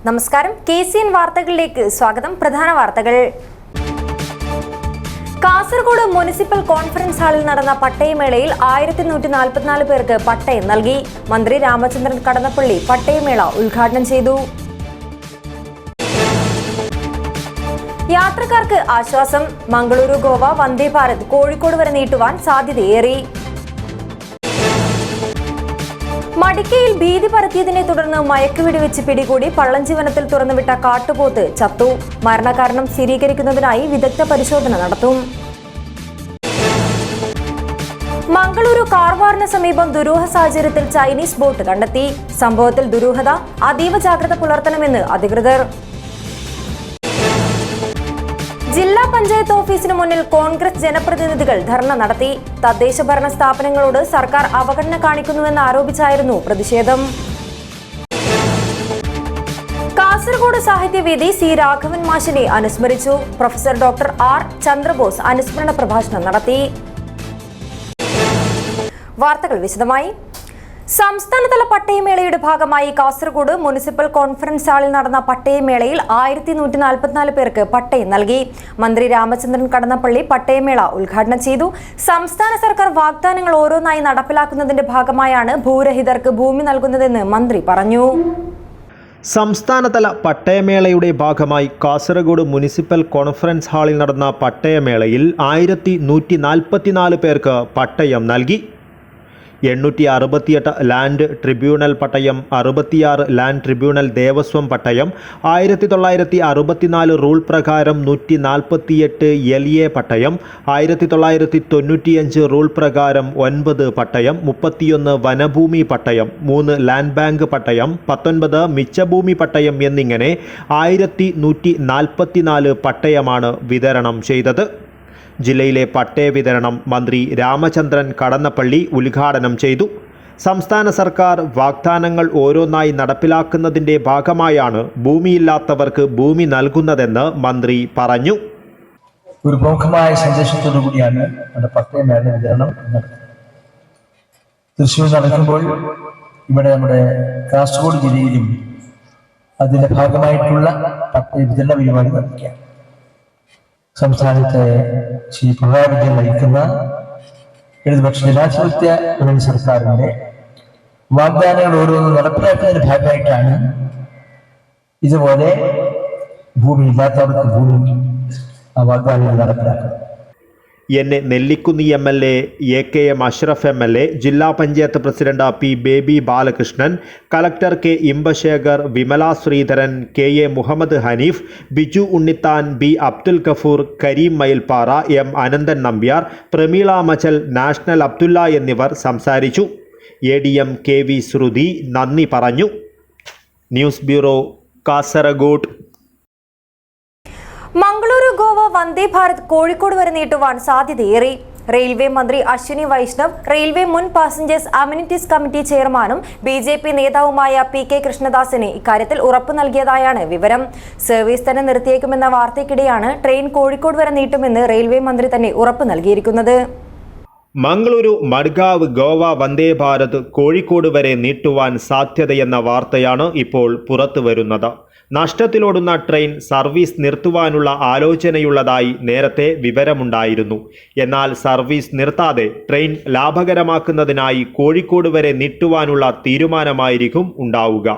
നമസ്കാരം, KCN വാർത്തകളിലേക്ക് സ്വാഗതം. പ്രധാന വാർത്തകൾ. കാസർഗോഡ് മുനിസിപ്പൽ കോൺഫറൻസ് ഹാളിൽ നടന്ന പട്ടയമേളയിൽ 1144 പേർക്ക് പട്ടയം നൽകി. മന്ത്രി രാമചന്ദ്രൻ കടന്നപ്പള്ളി പട്ടയമേള ഉദ്ഘാടനം ചെയ്തു. യാത്രക്കാർക്ക് ആശ്വാസം. മംഗളൂരു ഗോവ വന്ദേ ഭാരത് കോഴിക്കോട് വരെ നീട്ടുവാൻ സാധ്യതയേറി. മടിക്കയിൽ ഭീതി പരത്തിയതിനെ തുടർന്ന് മയക്കുവെടിവെച്ച് പിടികൂടി പള്ളഞ്ചി വനത്തിൽ തുറന്നുവിട്ട കാട്ടുപോത്ത് ചത്തു. മരണകാരണം സ്ഥിരീകരിക്കുന്നതിനായി വിദഗ്ധ പരിശോധന നടത്തും. മംഗളൂരു കാർവാറിന് സമീപം ദുരൂഹ സാഹചര്യത്തിൽ ചൈനീസ് ബോട്ട് കണ്ടെത്തി. സംഭവത്തിൽ ദുരൂഹത, അതീവ ജാഗ്രത പുലർത്തണമെന്ന് അധികൃതർ. ജില്ലാ പഞ്ചായത്ത് ഓഫീസിന് മുന്നിൽ കോൺഗ്രസ് ജനപ്രതിനിധികൾ ധർണ നടത്തി. തദ്ദേശ ഭരണ സ്ഥാപനങ്ങളോട് സർക്കാർ അവഗണന കാണിക്കുന്നുവെന്ന് ആരോപിച്ചായിരുന്നു പ്രതിഷേധം. കാസർഗോഡ് സാഹിത്യവേദി സി രാഘവൻ മാഷിനെ അനുസ്മരിച്ചു. പ്രൊഫസർ ഡോക്ടർ ആർ ചന്ദ്രബോസ് അനുസ്മരണ പ്രഭാഷണം നടത്തി. വാർത്തകൾ വിശദമായി. സംസ്ഥാനതല പട്ടയമേളയുടെ ഭാഗമായി കാസർഗോഡ് മുനിസിപ്പൽ കോൺഫറൻസ് ഹാളിൽ നടന്ന പട്ടയമേളയിൽ 1144 പേർക്ക് പട്ടയം നൽകി. മന്ത്രി രാമചന്ദ്രൻ കടന്നപ്പള്ളി പട്ടയമേള ഉദ്ഘാടനം ചെയ്തു. സംസ്ഥാന സർക്കാർ വാഗ്ദാനങ്ങൾ ഓരോന്നായി നടപ്പിലാക്കുന്നതിന്റെ ഭാഗമായാണ് ഭൂരഹിതർക്ക് ഭൂമി നൽകുന്നതെന്ന് മന്ത്രി പറഞ്ഞു. സംസ്ഥാനതല പട്ടയമേളയുടെ ഭാഗമായി കാസർഗോഡ് മുനിസിപ്പൽ കോൺഫറൻസ് ഹാളിൽ നടന്ന പട്ടയമേളയിൽ 1144 പേർക്ക് പട്ടയം നൽകി. 868 ലാൻഡ് ട്രിബ്യൂണൽ പട്ടയം, 66 ലാൻഡ് ട്രിബ്യൂണൽ ദേവസ്വം പട്ടയം, 1964 റൂൾ പ്രകാരം 148 LA പട്ടയം, 1995 റൂൾ പ്രകാരം 9 പട്ടയം, 31 വനഭൂമി പട്ടയം, 3 ലാൻഡ് ബാങ്ക് പട്ടയം, 19 മിച്ചഭൂമി പട്ടയം എന്നിങ്ങനെ 1144 പട്ടയമാണ് വിതരണം ചെയ്തത്. ജില്ലയിലെ പട്ടയ വിതരണം മന്ത്രി രാമചന്ദ്രൻ കടന്നപ്പള്ളി ഉദ്ഘാടനം ചെയ്തു. സംസ്ഥാന സർക്കാർ വാഗ്ദാനങ്ങൾ ഓരോന്നായി നടപ്പിലാക്കുന്നതിൻ്റെ ഭാഗമായാണ് ഭൂമിയില്ലാത്തവർക്ക് ഭൂമി നൽകുന്നതെന്ന് മന്ത്രി പറഞ്ഞു. ഒരു പ്രമുഖമായ സന്ദേശത്തോടു കൂടിയാണ് നമ്മുടെ പട്ടയമേള വിതരണം നടത്തുന്നത്. തൃശ്ശൂർ നടക്കുമ്പോൾ ഇവിടെ നമ്മുടെ കാസർഗോഡ് ജില്ലയിലും അതിൻ്റെ ഭാഗമായിട്ടുള്ള പട്ടയ വിതരണ പരിപാടി നടത്തുകയാണ്. സംസ്ഥാനത്തെ ശ്രീ പിണറായി വിജയൻ നയിക്കുന്ന ഇടതുപക്ഷ ജനാധിപത്യ മുന്നണി സർക്കാരിന്റെ വാഗ്ദാനങ്ങൾ ഓരോന്നും നടപ്പിലാക്കുന്നതിന്റെ ഭാഗമായിട്ടാണ് ഇതുപോലെ ഭൂമി ഇല്ലാത്തവർക്ക് ഭൂമി ആ വാഗ്ദാനങ്ങൾ നടപ്പിലാക്കുന്നത്. എന്നെ നെല്ലിക്കുന്നി MLA, AKM അഷ്റഫ് MLA, ജില്ലാ panchayat president P Baby Balakrishnan, collector K Imbasekhar, Vimala Sreedharan, KA Muhammad Hanif, Biju Unnithan, B Abdul Gafoor, Karim Mayilpara, M Ananthan Nambiar, Prameela Machal, National Abdulla എന്നിവർ സംസാരിച്ചു. ADM KV ശ്രുതി നന്ദി പറഞ്ഞു. News bureau, Kasaragod. മംഗളൂരു ഗോവ വന്ദേ ഭാരത് കോഴിക്കോട് വരെ നീട്ടുവാൻ സാധ്യതയേറി. റെയിൽവേ മന്ത്രി അശ്വിനി വൈഷ്ണവ്, റെയിൽവേ മുൻ പാസഞ്ചേഴ്സ് അമ്യൂണിറ്റീസ് കമ്മിറ്റി ചെയർമാനും BJP നേതാവുമായ PK കൃഷ്ണദാസിന് ഇക്കാര്യത്തിൽ ഉറപ്പു നൽകിയതായാണ് വിവരം. സർവീസ് തന്നെ നിർത്തിയേക്കുമെന്ന വാർത്തയ്ക്കിടെയാണ് ട്രെയിൻ കോഴിക്കോട് വരെ നീട്ടുമെന്ന് റെയിൽവേ മന്ത്രി തന്നെ ഉറപ്പു നൽകിയിരിക്കുന്നത്. മംഗളൂരു മഡ്ഗാവ് ഗോവ വന്ദേ ഭാരത് കോഴിക്കോട് വരെ നീട്ടുവാൻ സാധ്യതയെന്ന വാർത്തയാണ് ഇപ്പോൾ പുറത്തു വരുന്നത്. നഷ്ടത്തിലോടുന്ന ട്രെയിൻ സർവീസ് നിർത്തുവാനുള്ള ആലോചനയുള്ളതായി നേരത്തെ വിവരമുണ്ടായിരുന്നു. എന്നാൽ സർവീസ് നിർത്താതെ ട്രെയിൻ ലാഭകരമാക്കുന്നതിനായി കോഴിക്കോട് വരെ നീട്ടുവാനുള്ള തീരുമാനമായിരിക്കും ഉണ്ടാവുക.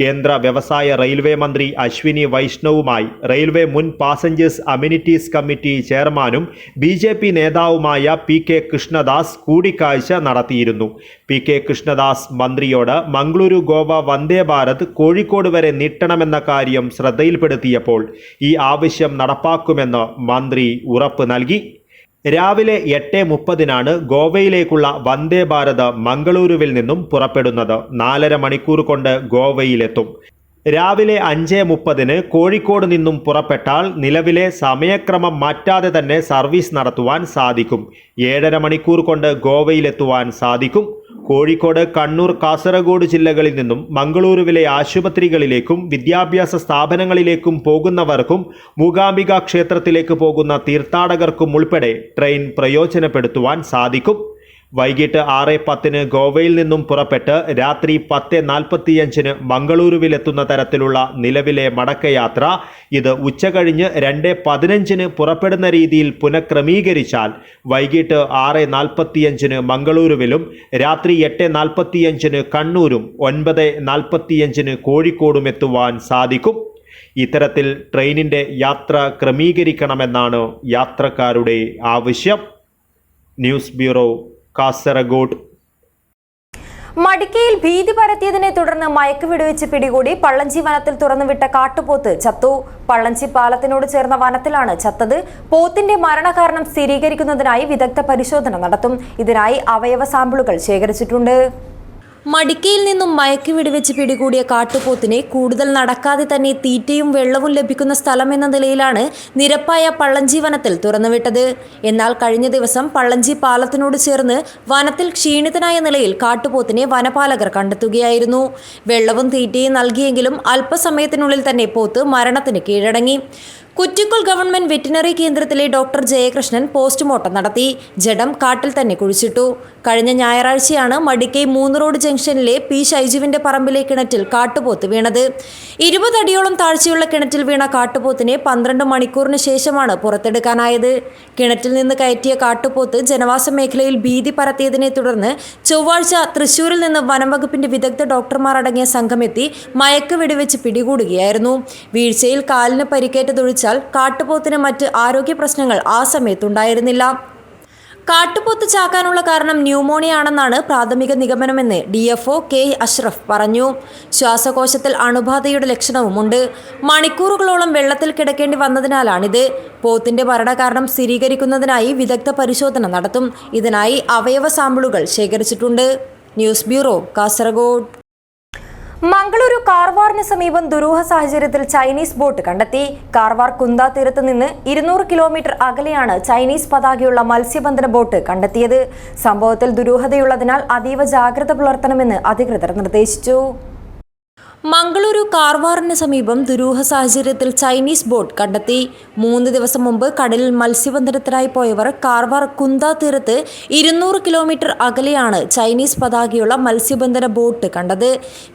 കേന്ദ്ര വ്യവസായ റെയിൽവേ മന്ത്രി അശ്വിനി വൈഷ്ണവുമായി റെയിൽവേ മുൻ പാസഞ്ചേഴ്സ് അമ്യൂണിറ്റീസ് കമ്മിറ്റി ചെയർമാനും BJP നേതാവുമായ PK കൃഷ്ണദാസ് കൂടിക്കാഴ്ച നടത്തിയിരുന്നു. PK കൃഷ്ണദാസ് മന്ത്രിയോട് മംഗളൂരു ഗോവ വന്ദേ ഭാരത് കോഴിക്കോട് വരെ നീട്ടണമെന്ന കാര്യം ശ്രദ്ധയിൽപ്പെടുത്തിയപ്പോൾ ഈ ആവശ്യം നടപ്പാക്കുമെന്ന് മന്ത്രി ഉറപ്പ് നൽകി. രാവിലെ 8:30 ഗോവയിലേക്കുള്ള വന്ദേ ഭാരത് മംഗളൂരുവിൽ നിന്നും പുറപ്പെടുന്നത്. 4.5 മണിക്കൂർ കൊണ്ട് ഗോവയിലെത്തും. രാവിലെ 5:30 കോഴിക്കോട് നിന്നും പുറപ്പെട്ടാൽ നിലവിലെ സമയക്രമം മാറ്റാതെ തന്നെ സർവീസ് നടത്തുവാൻ സാധിക്കും. 7.5 മണിക്കൂർ കൊണ്ട് ഗോവയിലെത്തുവാൻ സാധിക്കും. കോഴിക്കോട്, കണ്ണൂർ, കാസർഗോഡ് ജില്ലകളിൽ നിന്നും മംഗളൂരുവിലെ ആശുപത്രികളിലേക്കും വിദ്യാഭ്യാസ സ്ഥാപനങ്ങളിലേക്കും പോകുന്നവർക്കും മൂകാംബിക ക്ഷേത്രത്തിലേക്ക് പോകുന്ന തീർത്ഥാടകർക്കും ഉൾപ്പെടെ ട്രെയിൻ പ്രയോജനപ്പെടുത്തുവാൻ സാധിക്കും. വൈകിട്ട് 6:10 ഗോവയിൽ നിന്നും പുറപ്പെട്ട് രാത്രി 10:45 മംഗളൂരുവിലെത്തുന്ന തരത്തിലുള്ള നിലവിലെ മടക്കയാത്ര ഇത് ഉച്ചകഴിഞ്ഞ് 2:15 പുറപ്പെടുന്ന രീതിയിൽ പുനഃക്രമീകരിച്ചാൽ വൈകിട്ട് 6:45 മംഗളൂരുവിലും രാത്രി 8:45 കണ്ണൂരും 9:45 കോഴിക്കോടും എത്തുവാൻ സാധിക്കും. ഇത്തരത്തിൽ ട്രെയിനിൻ്റെ യാത്ര ക്രമീകരിക്കണമെന്നാണ് യാത്രക്കാരുടെ ആവശ്യം. News bureau, Kasaragod. മടിക്കയിൽ ഭീതി പരത്തിയതിനെ തുടർന്ന് മയക്കുവെടിവെച്ച് പിടികൂടി പള്ളഞ്ചി വനത്തിൽ തുറന്നുവിട്ട കാട്ടുപോത്ത് ചത്തു. പള്ളഞ്ചി പാലത്തിനോട് ചേർന്ന വനത്തിലാണ് ചത്തത്. പോത്തിന്റെ മരണകാരണം സ്ഥിരീകരിക്കുന്നതിനായി വിദഗ്ധ പരിശോധന നടത്തും. ഇതിനായി അവയവ സാമ്പിളുകൾ ശേഖരിച്ചിട്ടുണ്ട്. മടിക്കയിൽ നിന്നും മയക്കുവെടിവെച്ച് പിടികൂടിയ കാട്ടുപോത്തിനെ കൂടുതൽ നടക്കാതെ തന്നെ തീറ്റയും വെള്ളവും ലഭിക്കുന്ന സ്ഥലമെന്ന നിലയിലാണ് നിരപ്പായ പള്ളഞ്ചി വനത്തിൽ തുറന്നുവിട്ടത്. എന്നാൽ കഴിഞ്ഞ ദിവസം പള്ളഞ്ചി പാലത്തിനോട് ചേർന്ന് വനത്തിൽ ക്ഷീണിതനായ നിലയിൽ കാട്ടുപോത്തിനെ വനപാലകർ കണ്ടെത്തുകയായിരുന്നു. വെള്ളവും തീറ്റയും നൽകിയെങ്കിലും അല്പസമയത്തിനുള്ളിൽ തന്നെ പോത്ത് മരണത്തിന് കീഴടങ്ങി. കുറ്റിക്കൽ ഗവൺമെന്റ് വെറ്റിനറി കേന്ദ്രത്തിലെ ഡോക്ടർ ജയകൃഷ്ണൻ പോസ്റ്റ്മോർട്ടം നടത്തി. ജഡം കാട്ടിൽ തന്നെ കുഴിച്ചിട്ടു. കഴിഞ്ഞ ഞായറാഴ്ചയാണ് മടിക്കൈ 3 റോഡ് ജംഗ്ഷനിലെ പി ഷൈജുവിന്റെ പറമ്പിലെ കിണറ്റിൽ കാട്ടുപോത്ത് വീണത്. 20 അടിയോളം താഴ്ചയുള്ള കിണറ്റിൽ വീണ കാട്ടുപോത്തിനെ 12 മണിക്കൂറിന് ശേഷമാണ് പുറത്തെടുക്കാനായത്. കിണറ്റിൽ നിന്ന് കയറ്റിയ കാട്ടുപോത്ത് ജനവാസ മേഖലയിൽ ഭീതി പരത്തിയതിനെ തുടർന്ന് ചൊവ്വാഴ്ച തൃശൂരിൽ നിന്ന് വനംവകുപ്പിന്റെ വിദഗ്ധ ഡോക്ടർമാർ അടങ്ങിയ സംഘമെത്തി മയക്കുവെടിവെച്ച് പിടികൂടുകയായിരുന്നു. വീഴ്ചയിൽ കാലിന് പരിക്കേറ്റതൊഴിച്ച് കാട്ടുപോത്തിന് മറ്റ് ആരോഗ്യ പ്രശ്നങ്ങൾ ആ സമയത്തുണ്ടായിരുന്നില്ല. കാട്ടുപോത്ത് ചാക്കാനുള്ള കാരണം ന്യൂമോണിയ ആണെന്നാണ് പ്രാഥമിക നിഗമനമെന്ന് DFO K അഷ്റഫ് പറഞ്ഞു. ശ്വാസകോശത്തിൽ അണുബാധയുടെ ലക്ഷണവുമുണ്ട്. മണിക്കൂറുകളോളം വെള്ളത്തിൽ കിടക്കേണ്ടി വന്നതിനാലാണിത്. പോത്തിന്റെ മരണകാരണം സ്ഥിരീകരിക്കുന്നതിനായി വിദഗ്ധ പരിശോധന നടത്തും. ഇതിനായി അവയവ സാമ്പിളുകൾ ശേഖരിച്ചിട്ടുണ്ട്. News bureau, Kasaragod. മംഗളൂരു കാർവാറിന് സമീപം ദുരൂഹ സാഹചര്യത്തിൽ ചൈനീസ് ബോട്ട് കണ്ടെത്തി. കാർവാർ കുന്ദ തീരത്ത് നിന്ന് 200 കിലോമീറ്റർ അകലെയാണ് ചൈനീസ് പതാകയുള്ള മത്സ്യബന്ധന ബോട്ട് കണ്ടെത്തിയത്. സംഭവത്തിൽ ദുരൂഹതയുള്ളതിനാൽ അതീവ ജാഗ്രത പുലർത്തണമെന്ന് അധികൃതർ നിർദ്ദേശിച്ചു. മംഗളൂരു കാർവാറിന് സമീപം ദുരൂഹ സാഹചര്യത്തിൽ ചൈനീസ് ബോട്ട് കണ്ടെത്തി. 3 ദിവസം മുമ്പ് കടലിൽ മത്സ്യബന്ധനത്തിനായി പോയവർ കാർവാർ കുന്ദ തീരത്ത് 200 കിലോമീറ്റർ അകലെയാണ് ചൈനീസ് പതാകയുള്ള മത്സ്യബന്ധന ബോട്ട് കണ്ടത്.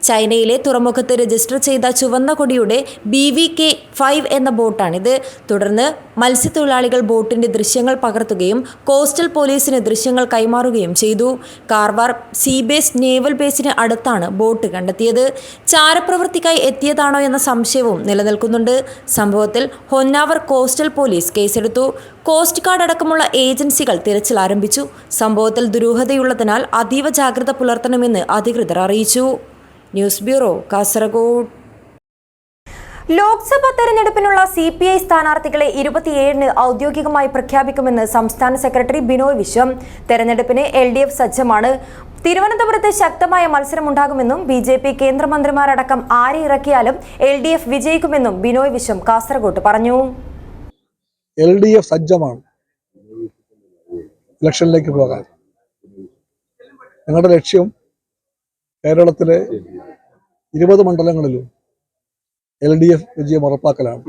ചൈനയിലെ തുറമുഖത്ത് രജിസ്റ്റർ ചെയ്ത ചുവന്ന കൊടിയുടെ BVK 5 എന്ന ബോട്ടാണിത്. തുടർന്ന് മത്സ്യത്തൊഴിലാളികൾ ബോട്ടിന്റെ ദൃശ്യങ്ങൾ പകർത്തുകയും കോസ്റ്റൽ പോലീസിന് ദൃശ്യങ്ങൾ കൈമാറുകയും ചെയ്തു. കാർവാർ സീബേസ് നേവൽ ബേസിന് അടുത്താണ് ബോട്ട് കണ്ടെത്തിയത്. ചാരപ്രവൃത്തിക്കായി എത്തിയതാണോ എന്ന സംശയവും നിലനിൽക്കുന്നുണ്ട്. സംഭവത്തിൽ ഹൊന്നാവർ കോസ്റ്റൽ പോലീസ് കേസെടുത്തു. കോസ്റ്റ് ഗാർഡ് അടക്കമുള്ള ഏജൻസികൾ തിരച്ചിൽ ആരംഭിച്ചു. സംഭവത്തിൽ ദുരൂഹതയുള്ളതിനാൽ അതീവ ജാഗ്രത പുലർത്തണമെന്ന് അധികൃതർ അറിയിച്ചു. News bureau, Kasaragod. ലോക്സഭാ തെരഞ്ഞെടുപ്പിനുള്ള CPI സ്ഥാനാർത്ഥികളെ 27-ന് ഔദ്യോഗികമായി പ്രഖ്യാപിക്കുമെന്ന് സംസ്ഥാന സെക്രട്ടറി ബിനോയ് വിശ്വം. തെരഞ്ഞെടുപ്പിന് LDF സജ്ജമാണ്. തിരുവനന്തപുരത്ത് ശക്തമായ മത്സരമുണ്ടാകുമെന്നും BJP കേന്ദ്രമന്ത്രിമാരടക്കം ആരെ ഇറക്കിയാലും LDF വിജയിക്കുമെന്നും ബിനോയ് വിശ്വം കാസർഗോഡ് പറഞ്ഞു. LDF സജ്ജമാണ് ഇലക്ഷനിലേക്ക് പോകാൻ. ഞങ്ങളുടെ ലക്ഷ്യം കേരളത്തിലെ 20 മണ്ഡലങ്ങളിലും LDF വിജയം ഉറപ്പാക്കലാണ്.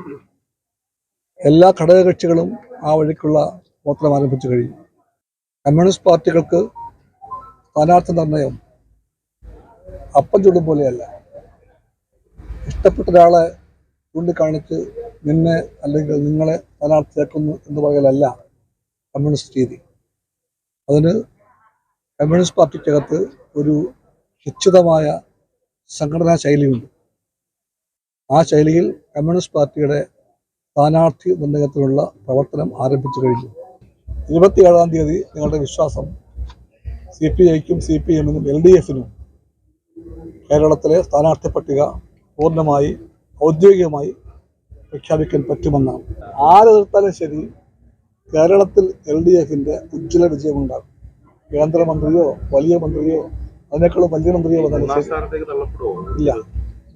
എല്ലാ ഘടകകക്ഷികളും ആ വഴിക്കുള്ള പ്രവർത്തനം ആരംഭിച്ചു കഴിഞ്ഞു. കമ്മ്യൂണിസ്റ്റ് പാർട്ടികൾക്ക് സ്ഥാനാർത്ഥി നിർണയം അപ്പം ചൂടും പോലെയല്ല. ഇഷ്ടപ്പെട്ട ഒരാളെ ചൂണ്ടിക്കാണിച്ച് നിന്നെ അല്ലെങ്കിൽ നിങ്ങളെ സ്ഥാനാർത്ഥിയാക്കുന്നു എന്ന് പറയലല്ല കമ്മ്യൂണിസ്റ്റ് രീതി. അതിന് കമ്മ്യൂണിസ്റ്റ് പാർട്ടിക്കകത്ത് ഒരു നിശ്ചിതമായ സംഘടനാ ശൈലിയുണ്ട്. ആ ശൈലിയിൽ കമ്മ്യൂണിസ്റ്റ് പാർട്ടിയുടെ സ്ഥാനാർത്ഥി നിർണയത്തിനുള്ള പ്രവർത്തനം ആരംഭിച്ചു കഴിഞ്ഞു. 27-ാം തീയതി നിങ്ങളുടെ വിശ്വാസം CPIക്കും CPM-നും LDF-നും കേരളത്തിലെ സ്ഥാനാർത്ഥി പട്ടിക പൂർണ്ണമായി ഔദ്യോഗികമായി പ്രഖ്യാപിക്കാൻ പറ്റുമെന്നാണ്. ആര് എതിർത്താലും ശരി, കേരളത്തിൽ LDF-ന്റെ ഉജ്ജ്വല വിജയമുണ്ടാകും. കേന്ദ്രമന്ത്രിയോ വലിയ മന്ത്രിയോ അതിനേക്കാളും വലിയ മന്ത്രിയോ വന്നാലും ഇല്ല,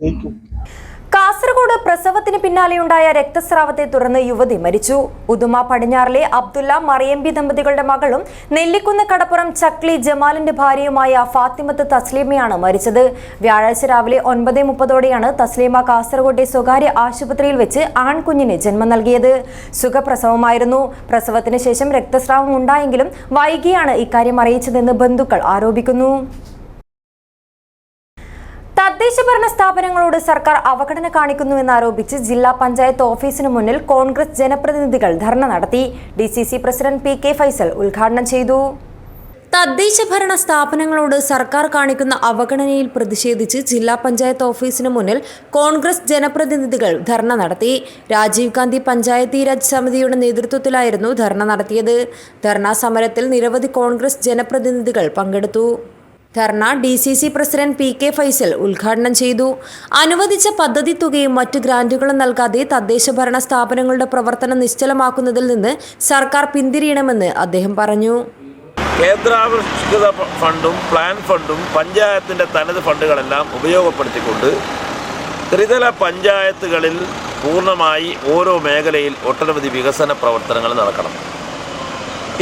ജയിക്കും. കാസർഗോഡ് കാസർഗോഡ് പ്രസവത്തിന് പിന്നാലെയുണ്ടായ രക്തസ്രാവത്തെ തുടർന്ന് യുവതി മരിച്ചു. ഉദുമ പടിഞ്ഞാറിലെ അബ്ദുള്ള മറിയമ്പി ദമ്പതികളുടെ മകളും നെല്ലിക്കുന്ന് കടപ്പുറം ചക്ലി ജമാലിന്റെ ഭാര്യയുമായ ഫാത്തിമത്ത് തസ്ലീമയാണ് മരിച്ചത്. വ്യാഴാഴ്ച രാവിലെ 9:30ഓടെയാണ് തസ്ലീമ കാസർഗോഡെ സ്വകാര്യ ആശുപത്രിയിൽ വെച്ച് ആൺകുഞ്ഞിന് ജന്മം നൽകിയത്. സുഖപ്രസവമായിരുന്നു. പ്രസവത്തിന് ശേഷം രക്തസ്രാവം ഉണ്ടായെങ്കിലും വൈകിയാണ് ഇക്കാര്യം അറിയിച്ചതെന്ന് ബന്ധുക്കൾ ആരോപിക്കുന്നു. തദ്ദേശഭരണ സ്ഥാപനങ്ങളോട് സർക്കാർ അവഗണന കാണിക്കുന്നുവെന്നാരോപിച്ച് ജില്ലാ പഞ്ചായത്ത് ഓഫീസിന് മുന്നിൽ കോൺഗ്രസ് ജനപ്രതിനിധികൾ ധർണ നടത്തി. DCC പ്രസിഡന്റ് PK ഫൈസൽ ഉദ്ഘാടനം ചെയ്തു. തദ്ദേശഭരണ സ്ഥാപനങ്ങളോട് സർക്കാർ കാണിക്കുന്ന അവഗണനയിൽ പ്രതിഷേധിച്ച് ജില്ലാ പഞ്ചായത്ത് ഓഫീസിന് മുന്നിൽ കോൺഗ്രസ് ജനപ്രതിനിധികൾ ധർണ നടത്തി. രാജീവ് ഗാന്ധി പഞ്ചായത്തി രാജ് സമിതിയുടെ നേതൃത്വത്തിലായിരുന്നു ധർണ നടത്തിയത്. ധർണാ സമരത്തിൽ നിരവധി കോൺഗ്രസ് ജനപ്രതിനിധികൾ പങ്കെടുത്തു. ധർണ DCC പ്രസിഡന്റ് PK ഫൈസൽ ഉദ്ഘാടനം ചെയ്തു. അനുവദിച്ച പദ്ധതി തുകയും മറ്റ് ഗ്രാന്റുകളും നൽകാതെ തദ്ദേശഭരണ സ്ഥാപനങ്ങളുടെ പ്രവർത്തനം നിശ്ചലമാക്കുന്നതിൽ നിന്ന് സർക്കാർ പിന്തിരിയണമെന്ന് അദ്ദേഹം പറഞ്ഞു. കേന്ദ്രാവിഷ്കൃത ഫണ്ടും പ്ലാൻ ഫണ്ടും പഞ്ചായത്തിൻ്റെ തനത് ഫണ്ടുകളെല്ലാം ഉപയോഗപ്പെടുത്തിക്കൊണ്ട് ത്രിതല പഞ്ചായത്തുകളിൽ പൂർണ്ണമായി ഓരോ മേഖലയിൽ ഒട്ടനവധി വികസന പ്രവർത്തനങ്ങൾ നടക്കണം.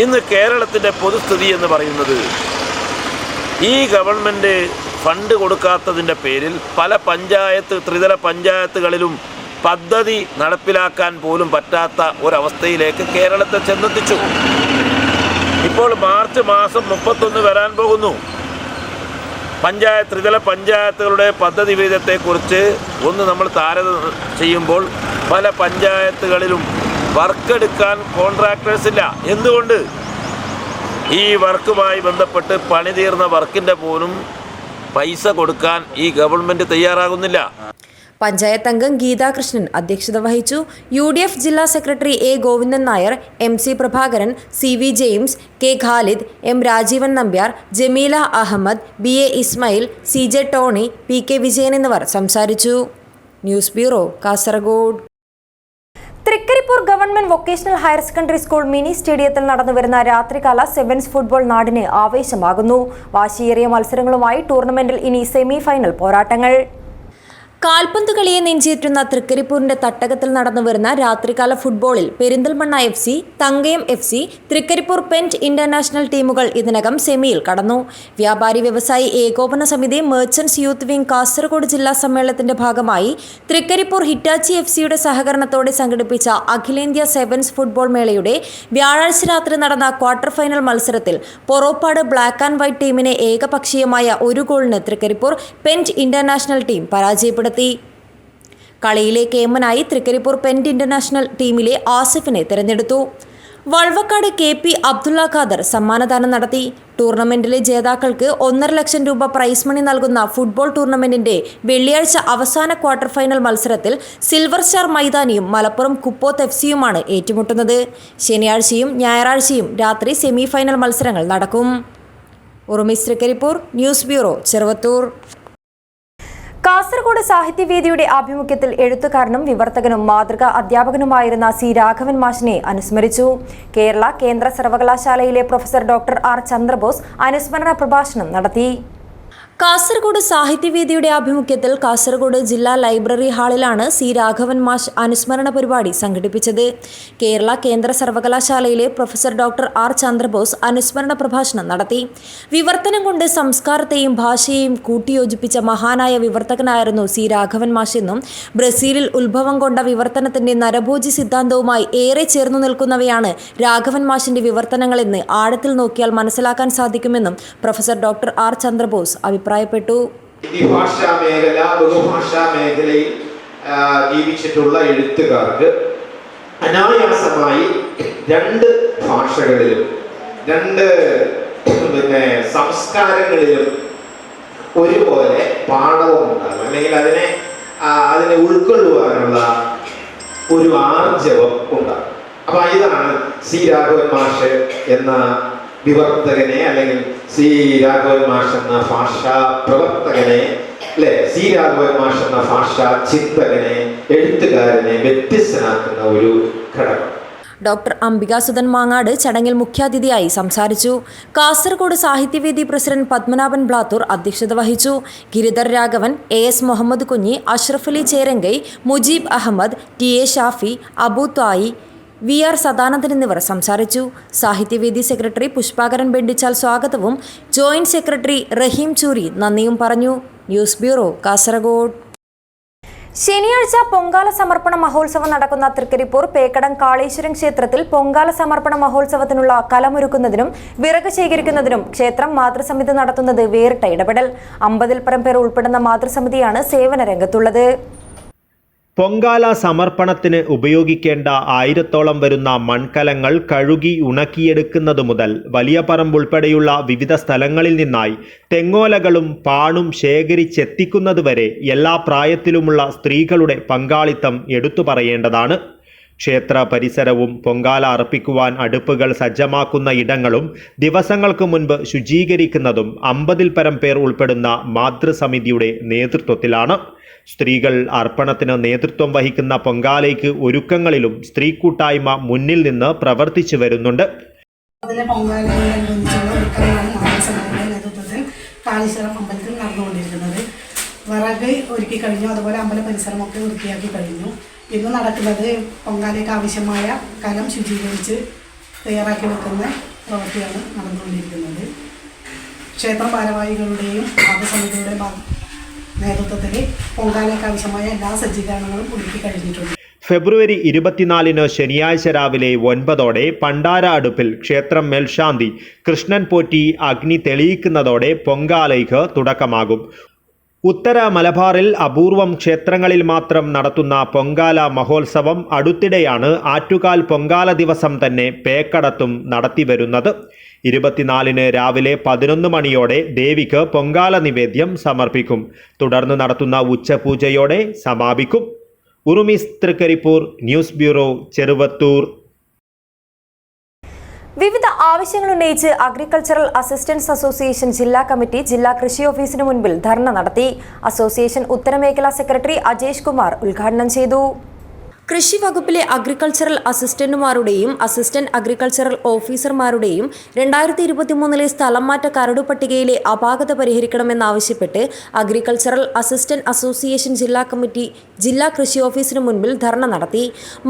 ഇന്ന് കേരളത്തിൻ്റെ പൊതുസ്ഥിതി എന്ന് പറയുന്നത് ഈ ഗവൺമെൻറ് ഫണ്ട് കൊടുക്കാത്തതിൻ്റെ പേരിൽ പല ത്രിതല പഞ്ചായത്തുകളിലും പദ്ധതി നടപ്പിലാക്കാൻ പോലും പറ്റാത്ത ഒരവസ്ഥയിലേക്ക് കേരളത്തെ ചെന്നെത്തിച്ചു. ഇപ്പോൾ മാർച്ച് മാസം 31 വരാൻ പോകുന്നു. ത്രിതല പഞ്ചായത്തുകളുടെ പദ്ധതി വിഹിതത്തെക്കുറിച്ച് നമ്മൾ താരതമ്യം ചെയ്യുമ്പോൾ പല പഞ്ചായത്തുകളിലും വർക്കെടുക്കാൻ കോൺട്രാക്ടേഴ്സ് ഇല്ല. എന്തുകൊണ്ട്? ഈ വർക്കുമായി ബന്ധപ്പെട്ട് പണി തീർന്ന വർക്കിൻ്റെ പോലും പൈസ കൊടുക്കാൻ ഈ ഗവൺമെൻറ് തയ്യാറാകുന്നില്ല. പഞ്ചായത്ത് അംഗം ഗീതാകൃഷ്ണൻ അധ്യക്ഷത വഹിച്ചു. UDF ജില്ലാ secretary A Govindan Nair, MC Prabhakaran, CV James, K Khalid, M Rajeevan Nambiar, Jameela Ahmed, BA Ismail, CJ Tony, PK Vijayan എന്നിവർ സംസാരിച്ചു. News bureau, Kasaragod. Thrikaripur government vocational higher secondary school mini സ്റ്റേഡിയത്തിൽ നടന്നുവരുന്ന രാത്രികാല സെവൻസ് ഫുട്ബോൾ നാടിന് ആവേശമാകുന്നു. വാശിയേറിയ മത്സരങ്ങളുമായി ടൂർണമെന്റിൽ ഇനി സെമി ഫൈനൽ പോരാട്ടങ്ങൾ. കാൽപന്ത് കളിയെ നെഞ്ചേറ്റുന്ന തൃക്കരിപ്പൂരിന്റെ തട്ടകത്തിൽ നടന്നുവരുന്ന രാത്രികാല ഫുട്ബോളിൽ പെരിന്തൽമണ്ണ FC, തങ്കയം FC, തൃക്കരിപ്പൂർ പെന്റ് ഇന്റർനാഷണൽ ടീമുകൾ ഇതിനകം സെമിയിൽ കടന്നു. വ്യാപാരി വ്യവസായി ഏകോപന സമിതി മെർച്ചന്റ്സ് യൂത്ത് വിംഗ് കാസർഗോഡ് ജില്ലാ സമ്മേളനത്തിന്റെ ഭാഗമായി തൃക്കരിപ്പൂർ ഹിറ്റാച്ചി FCയുടെ സഹകരണത്തോടെ സംഘടിപ്പിച്ച അഖിലേന്ത്യാ സെവൻസ് ഫുട്ബോൾ മേളയുടെ വ്യാഴാഴ്ച രാത്രി നടന്ന ക്വാർട്ടർ ഫൈനൽ മത്സരത്തിൽ പൊറോപ്പാട് ബ്ലാക്ക് ആൻഡ് വൈറ്റ് ടീമിനെ ഏകപക്ഷീയമായ 1 ഗോളിന് തൃക്കരിപ്പൂർ പെന്റ് ഇന്റർനാഷണൽ ടീം പരാജയപ്പെടുത്തി. കളിയിലെ കേമനായി തൃക്കരിപ്പൂർ പെന്റ് ഇന്റർനാഷണൽ ടീമിലെ ആസിഫിനെ തിരഞ്ഞെടുത്തു. വൾവക്കാട് KP അബ്ദുള്ള ഖാദർ സമ്മാനദാനം നടത്തി. ടൂർണമെന്റിലെ ജേതാക്കൾക്ക് 1.5 ലക്ഷം രൂപ പ്രൈസ് മണി നൽകുന്ന ഫുട്ബോൾ ടൂർണമെന്റിന്റെ വെള്ളിയാഴ്ച അവസാന ക്വാർട്ടർ ഫൈനൽ മത്സരത്തിൽ സിൽവർ സ്റ്റാർ മൈതാനിയും മലപ്പുറം കുപ്പോത്ത് FCയുമാണ് ഏറ്റുമുട്ടുന്നത്. ശനിയാഴ്ചയും ഞായറാഴ്ചയും രാത്രി സെമി ഫൈനൽ മത്സരങ്ങൾ നടക്കും. ഉറുമിസ് തൃക്കരിപ്പൂർ, ന്യൂസ് ബ്യൂറോ, ചെറുവത്തൂർ. കാസർഗോഡ് സാഹിത്യവേദിയുടെ ആഭിമുഖ്യത്തിൽ എഴുത്തുകാരനും വിവർത്തകനും മാതൃകാ അധ്യാപകനുമായിരുന്ന C രാഘവൻ മാഷിനെ അനുസ്മരിച്ചു. കേരള കേന്ദ്ര സർവകലാശാലയിലെ പ്രൊഫസർ Dr. R ചന്ദ്രബോസ് അനുസ്മരണ പ്രഭാഷണം നടത്തി. കാസർഗോഡ് സാഹിത്യവേദിയുടെ ആഭിമുഖ്യത്തിൽ കാസർഗോഡ് ജില്ലാ ലൈബ്രറി ഹാളിലാണ് C രാഘവൻ മാഷ് അനുസ്മരണ പരിപാടി സംഘടിപ്പിച്ചത്. കേരള കേന്ദ്ര സർവകലാശാലയിലെ പ്രൊഫസർ Dr. R ചന്ദ്രബോസ് അനുസ്മരണ പ്രഭാഷണം നടത്തി. വിവർത്തനം കൊണ്ട് സംസ്കാരത്തെയും ഭാഷയെയും കൂട്ടിയോജിപ്പിച്ച മഹാനായ വിവർത്തകനായിരുന്നു C രാഘവൻ മാഷ് എന്നും ബ്രസീലിൽ ഉത്ഭവം കൊണ്ട വിവർത്തനത്തിന്റെ നരഭോജി സിദ്ധാന്തവുമായി ഏറെ ചേർന്നു നിൽക്കുന്നവയാണ് രാഘവൻ മാഷിന്റെ വിവർത്തനങ്ങളെന്ന് ആഴത്തിൽ നോക്കിയാൽ മനസ്സിലാക്കാൻ സാധിക്കുമെന്നും പ്രൊഫസർ Dr. R ചന്ദ്രബോസ് അഭിപ്രായപ്പെട്ടു. ഭാഷാ മേഖല, ബഹുഭാഷാ മേഖലയിൽ ജീവിച്ചിട്ടുള്ള എഴുത്തുകാർക്ക് അനായാസമായി 2 ഭാഷകളിലും 2 സംസ്കാരങ്ങളിലും ഒരുപോലെ പാഠവും ഉണ്ടാകും, അല്ലെങ്കിൽ അതിനെ ഉൾക്കൊള്ളുവാനുള്ള ഒരു ആർജവം ഉണ്ടാകും. അപ്പൊ ഇതാണ് C രാഘവൻ മാഷ് എന്ന വിവർത്തകനെ, അല്ലെങ്കിൽ C രാഘവൻ മാഷ് എന്ന ഭാഷാ പ്രവർത്തകനെ, അല്ലെ, C രാഘവൻ മാഷ് എന്ന ഭാഷാ ചിന്തകനെ, എഴുത്തുകാരനെ വ്യത്യസ്തനാക്കുന്ന ഒരു ഘടകം. ഡോക്ടർ അംബികാസുധൻ മാങ്ങാട് ചടങ്ങിൽ മുഖ്യാതിഥിയായി സംസാരിച്ചു. കാസർഗോഡ് സാഹിത്യവേദി പ്രസിഡന്റ് പത്മനാഭൻ ബ്ലാത്തൂർ അധ്യക്ഷത വഹിച്ചു. Giridhar Raghavan, AS Muhammad Kunhi, Ashraf Ali Cherankai, Mujeeb Ahmed, TA Shafi, Abu ത്വായി, VR Sadanandan എന്നിവർ സംസാരിച്ചു. സാഹിത്യവേദി സെക്രട്ടറി പുഷ്പാകരൻ ബെണ്ടിച്ചാൽ സ്വാഗതവും ജോയിന്റ് സെക്രട്ടറി റഹീം ചൂരി നന്ദിയും പറഞ്ഞു. News bureau, Kasaragod. ശനിയാഴ്ച പൊങ്കാല സമർപ്പണ മഹോത്സവം നടക്കുന്ന തൃക്കരിപ്പൂർ പേക്കടം കാളീശ്വരം ക്ഷേത്രത്തിൽ പൊങ്കാല സമർപ്പണ മഹോത്സവത്തിനുള്ള കലമൊരുക്കുന്നതിനും വിറക് ശേഖരിക്കുന്നതിനും ക്ഷേത്രം മാതൃസമിതി നടത്തുന്നത് വേറിട്ട ഇടപെടൽ. 50-ൽ പരം പേർ ഉൾപ്പെടുന്ന മാതൃസമിതിയാണ് സേവന രംഗത്തുള്ളത്. പൊങ്കാല സമർപ്പണത്തിന് ഉപയോഗിക്കേണ്ട 1000-ഓളം വരുന്ന മൺകലങ്ങൾ കഴുകി ഉണക്കിയെടുക്കുന്നതു മുതൽ വലിയ പറമ്പ് ഉൾപ്പെടെയുള്ള വിവിധ സ്ഥലങ്ങളിൽ നിന്നായി തെങ്ങോലകളും പാണും ശേഖരിച്ചെത്തിക്കുന്നതുവരെ എല്ലാ പ്രായത്തിലുമുള്ള സ്ത്രീകളുടെ പങ്കാളിത്തം എടുത്തു പറയേണ്ടതാണ്. ക്ഷേത്ര പരിസരവും പൊങ്കാല അർപ്പിക്കുവാൻ അടുപ്പുകൾ സജ്ജമാക്കുന്ന ഇടങ്ങളും ദിവസങ്ങൾക്ക് മുൻപ് ശുചീകരിക്കുന്നതും 50-ൽ പരം പേർ ഉൾപ്പെടുന്ന മാതൃസമിതിയുടെ നേതൃത്വത്തിലാണ്. സ്ത്രീകൾ അർപ്പണത്തിന് നേതൃത്വം വഹിക്കുന്ന പൊങ്കാലയ്ക്ക് ഒരുക്കങ്ങളിലും സ്ത്രീ കൂട്ടായ്മ മുന്നിൽ നിന്ന് പ്രവർത്തിച്ചു വരുന്നുണ്ട്. കാളീശ്വരം അമ്പലത്തിൽ നടന്നുകൊണ്ടിരിക്കുന്നത് വിറക് ഒരുക്കി കഴിഞ്ഞു. അതുപോലെ അമ്പല പരിസരമൊക്കെ വൃത്തിയാക്കി കഴിഞ്ഞു. ഇന്ന് നടക്കുന്നത് പൊങ്കാലയ്ക്ക് ആവശ്യമായ കലം ശുചീകരിച്ച് തയ്യാറാക്കി വെക്കുന്ന പ്രവൃത്തിയാണ് നടന്നുകൊണ്ടിരിക്കുന്നത്. ക്ഷേത്ര ഭാരവാഹികളുടെയും മാതൃസമിതിയുടെ നേതൃത്വത്തിൽ പൊങ്കാലയ്ക്ക് ആവശ്യമായ എല്ലാ സജ്ജീകരണങ്ങളും ഒരുക്കി കഴിഞ്ഞിട്ടുണ്ട്. ഫെബ്രുവരി 24 ശനിയാഴ്ച രാവിലെ 9ഓടെ പണ്ടാര അടുപ്പിൽ ക്ഷേത്രം മേൽശാന്തി കൃഷ്ണൻ പോറ്റി അഗ്നി തെളിയിക്കുന്നതോടെ പൊങ്കാലയ്ക്ക് തുടക്കമാകും. ഉത്തര മലബാറിൽ അപൂർവം ക്ഷേത്രങ്ങളിൽ മാത്രം നടത്തുന്ന പൊങ്കാല മഹോത്സവം അടുത്തിടെയാണ് ആറ്റുകാൽ പൊങ്കാല ദിവസം തന്നെ പേക്കടത്തും നടത്തിവരുന്നത്. 24 രാവിലെ 11 മണിയോടെ ദേവിക്ക് പൊങ്കാല നിവേദ്യം സമർപ്പിക്കും. തുടർന്ന് നടത്തുന്ന ഉച്ചപൂജയോടെ സമാപിക്കും. ഉറുമീസ്, തൃക്കരിപ്പൂർ. News bureau, Cheruvathur. വിവിധ ആവശ്യങ്ങൾ ഉന്നയിച്ച് അഗ്രികൾച്ചറൽ അസിസ്റ്റൻസ് അസോസിയേഷൻ ജില്ലാ കമ്മിറ്റി ജില്ലാ കൃഷി ഓഫീസിന് മുൻപിൽ ധർണ നടത്തി. അസോസിയേഷൻ ഉത്തരമേഖലാ സെക്രട്ടറി അജേഷ് കുമാർ ഉദ്ഘാടനം ചെയ്തു. കൃഷി വകുപ്പിലെ അഗ്രികൾച്ചറൽ അസിസ്റ്റന്റുമാരുടെയും അസിസ്റ്റന്റ് അഗ്രികൾച്ചറൽ ഓഫീസർമാരുടെയും 2023 സ്ഥലം മാറ്റ കരടു പട്ടികയിലെ അപാകത പരിഹരിക്കണമെന്നാവശ്യപ്പെട്ട് അഗ്രികൾച്ചറൽ അസിസ്റ്റന്റ് അസോസിയേഷൻ ജില്ലാ കമ്മിറ്റി ജില്ലാ കൃഷി ഓഫീസിന് മുൻപിൽ ധർണ നടത്തി.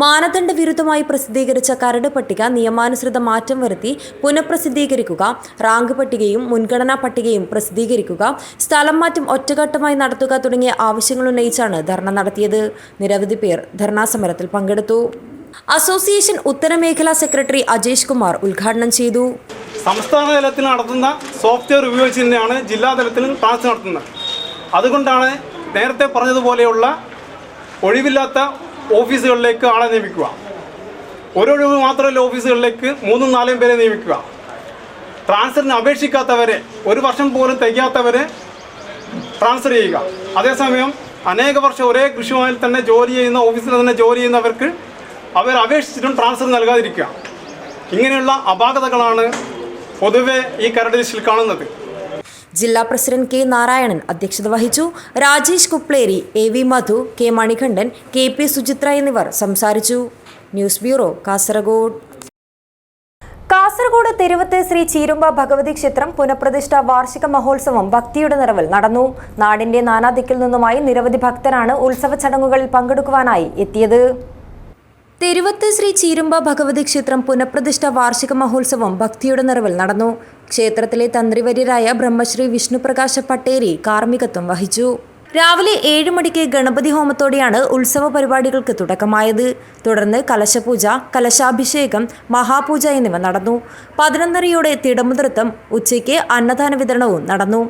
മാനദണ്ഡ വിരുദ്ധമായി പ്രസിദ്ധീകരിച്ച കരട് പട്ടിക നിയമാനുസൃത മാറ്റം വരുത്തി പുനഃപ്രസിദ്ധീകരിക്കുക, റാങ്ക് പട്ടികയും മുൻഗണനാ പട്ടികയും പ്രസിദ്ധീകരിക്കുക, സ്ഥലം മാറ്റം ഒറ്റഘട്ടമായി നടത്തുക തുടങ്ങിയ ആവശ്യങ്ങൾ ഉന്നയിച്ചാണ് ധർണ നടത്തിയത്. നിരവധി പേർ ധർണാസമരത്തിൽ പങ്കെടുത്തു. അസോസിയേഷൻ ഉത്തരമേഖലാ സെക്രട്ടറി അജേഷ് കുമാർ ഉദ്ഘാടനം ചെയ്തു. സംസ്ഥാന തലത്തിൽ നടത്തുന്ന സോഫ്റ്റ്വെയർ ഉപയോഗിച്ച് തന്നെയാണ് ജില്ലാ തലത്തിലും ക്ലാസ് നടത്തുന്നത്. അതുകൊണ്ടാണ് നേരത്തെ പറഞ്ഞതുപോലെയുള്ള ഒഴിവില്ലാത്ത ഓഫീസുകളിലേക്ക് ആളെ നിയമിക്കുക. ഒരൊഴിവ് മാത്രമല്ല ഓഫീസുകളിലേക്ക് 3-4 പേരെ നിയമിക്കുക. ട്രാൻസ്ഫറിന് അപേക്ഷിക്കാത്തവരെ, 1 വർഷം പോലും തികയാത്തവരെ ട്രാൻസ്ഫർ ചെയ്യുക. അതേസമയം അനേക വർഷം ഒരേ കൃഷിഭവനിൽ തന്നെ ജോലി ചെയ്യുന്ന ഓഫീസിൽ തന്നെ ജോലി ചെയ്യുന്നവർക്ക് അവർ അപേക്ഷിച്ചിട്ടും ട്രാൻസ്ഫർ നൽകാതിരിക്കുക. ഇങ്ങനെയുള്ള അപാകതകളാണ് പൊതുവെ ഈ കരട് ലിസ്റ്റിൽ കാണുന്നത്. ജില്ലാ പ്രസിഡന്റ് കെ നാരായണൻ അധ്യക്ഷത വഹിച്ചു. രാജേഷ് കുപ്ലേരി, AV മധു, K മണികണ്ഠൻ, KP സുചിത്ര എന്നിവർ സംസാരിച്ചു. News bureau, Kasaragod. കാസർഗോഡ് തിരുവത്ത് ശ്രീ ചീരുമ്പ ഭഗവതി ക്ഷേത്രം പുനഃപ്രതിഷ്ഠ വാർഷിക മഹോത്സവം ഭക്തിയുടെ നിറവിൽ നടന്നു. നാടിന്റെ നാനാദിക്കിൽ നിന്നുമായി നിരവധി ഭക്തരാണ് ഉത്സവ ചടങ്ങുകളിൽ പങ്കെടുക്കുവാനായി എത്തിയത്. തിരുവത്ത് ശ്രീ ചീരുമ്പ ഭഗവതി ക്ഷേത്രം പുനഃപ്രതിഷ്ഠ വാർഷിക മഹോത്സവം ഭക്തിയുടെ നിറവിൽ നടന്നു. ക്ഷേത്രത്തിലെ തന്ത്രിവര്യരായ ബ്രഹ്മശ്രീ വിഷ്ണുപ്രകാശ പട്ടേരി കാർമ്മികത്വം വഹിച്ചു. രാവിലെ 7 മണിക്ക് ഗണപതി ഹോമത്തോടെയാണ് ഉത്സവ പരിപാടികൾക്ക് തുടക്കമായത്. തുടർന്ന് കലശപൂജ, കലശാഭിഷേകം, മഹാപൂജ എന്നിവ നടന്നു. 11:30 തിടമുതൃത്വം, ഉച്ചയ്ക്ക് അന്നദാന വിതരണവും നടന്നു.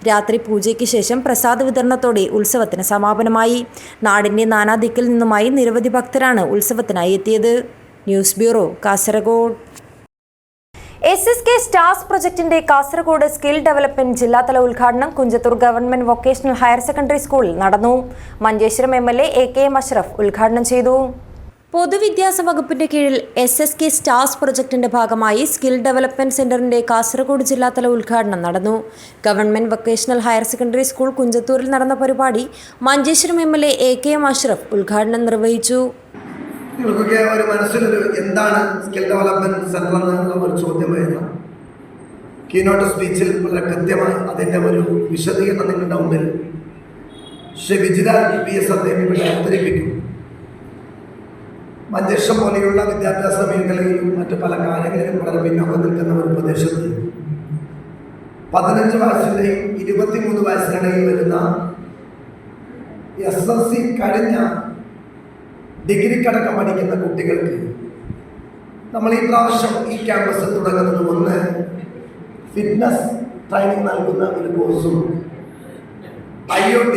രാത്രി പൂജയ്ക്ക് ശേഷം പ്രസാദ വിതരണത്തോടെ ഉത്സവത്തിന് സമാപനമായി. നാടിന്റെ നാനാദിക്കിൽ നിന്നുമായി നിരവധി ഭക്തരാണ് ഉത്സവത്തിനായി എത്തിയത്. News bureau, Kasaragod. SSK stars പ്രൊജക്ടിന്റെ കാസർഗോഡ് സ്കിൽ ഡെവലപ്മെന്റ് ജില്ലാതല ഉദ്ഘാടനം Kunjathur government vocational higher secondary സ്കൂളിൽ നടന്നു. മഞ്ചേശ്വരം MLA AKM അഷ്റഫ് ഉദ്ഘാടനം ചെയ്തു. പൊതുവിദ്യാഭ്യാസ വകുപ്പിന്റെ കീഴിൽ SSK സ്റ്റാർസ് പ്രൊജക്ടിന്റെ ഭാഗമായി സ്കിൽ ഡെവലപ്മെന്റ് സെന്ററിന്റെ കാസർഗോഡ് ജില്ലാതല ഉദ്ഘാടനം നടന്നു. Government vocational higher secondary school കുഞ്ചത്തൂരിൽ നടന്ന പരിപാടി മഞ്ചേശ്വരം MLA AKM അഷ്റഫ് ഉദ്ഘാടനം നിർവഹിച്ചു. നിങ്ങൾക്കൊക്കെ ഒരു മനസ്സിലൊരു എന്താണ് സ്കിൽ ഡെവലപ്മെന്റ് സെന്റർ എന്നുള്ള ഒരു ചോദ്യമായിരുന്നു. കീനോട്ട് സ്പീച്ചിൽ വളരെ കൃത്യമായി അതിൻ്റെ ഒരു വിശദീകരണം നിങ്ങളുടെ മുമ്പിൽ ശ്രീ വിജിലാൽ PS അദ്ദേഹം ഇവിടെ അവതരിപ്പിക്കും. മഞ്ചേശ്വരം പോലെയുള്ള വിദ്യാഭ്യാസ മേഖലയിലും മറ്റു പല കാര്യങ്ങളിലും വളരെ പിന്നോക്കം നിൽക്കുന്ന ഒരു പ്രദേശത്ത് 15 വയസ്സിൻ്റെയും 23 വയസ്സിനിടയിൽ വരുന്ന SSC കഴിഞ്ഞ ഡിഗ്രിക്കടക്കം പഠിക്കുന്ന കുട്ടികൾക്ക് നമ്മൾ ഈ പ്രാവശ്യം ഈ ക്യാമ്പസിൽ തുടങ്ങുന്നത് ഒന്ന് ഫിറ്റ്നസ് ട്രെയിനിങ് നൽകുന്ന ഒരു കോഴ്സും IoT